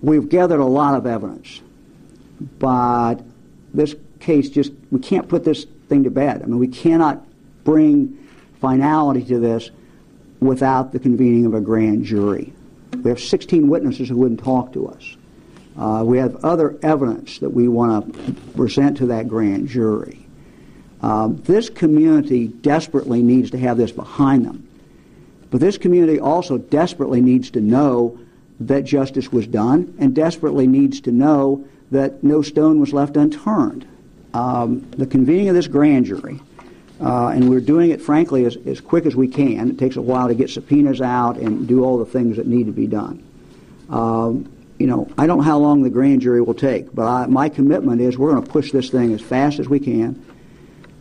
we've gathered a lot of evidence, but this case we can't put this thing to bed. I mean, we cannot bring finality to this without the convening of a grand jury. We have 16 witnesses who wouldn't talk to us. We have other evidence that we want to present to that grand jury. This community desperately needs to have this behind them. But this community also desperately needs to know that justice was done and desperately needs to know that no stone was left unturned. The convening of this grand jury, and we're doing it, frankly, as quick as we can. It takes a while to get subpoenas out and do all the things that need to be done. I don't know how long the grand jury will take, but my commitment is we're going to push this thing as fast as we can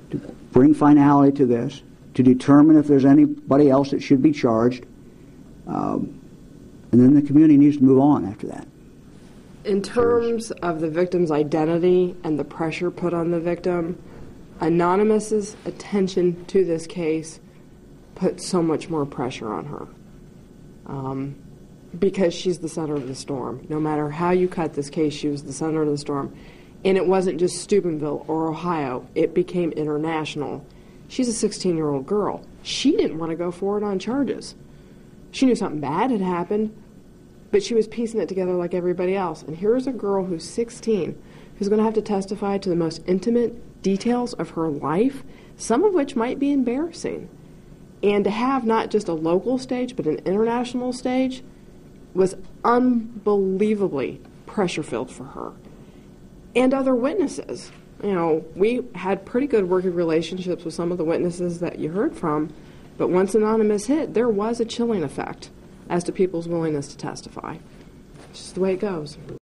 to bring finality to this, to determine if there's anybody else that should be charged, and then the community needs to move on after that. In terms of the victim's identity and the pressure put on the victim, Anonymous's attention to this case put so much more pressure on her. Because she's the center of the storm. No matter how you cut this case, she was the center of the storm. And it wasn't just Steubenville or Ohio. It became international. She's a 16-year-old girl. She didn't want to go forward on charges. She knew something bad had happened, but she was piecing it together like everybody else. And here's a girl who's 16 who's going to have to testify to the most intimate details of her life, some of which might be embarrassing. And to have not just a local stage, but an international stage was unbelievably pressure-filled for her. And other witnesses. We had pretty good working relationships with some of the witnesses that you heard from, but once Anonymous hit, there was a chilling effect as to people's willingness to testify. It's just the way it goes.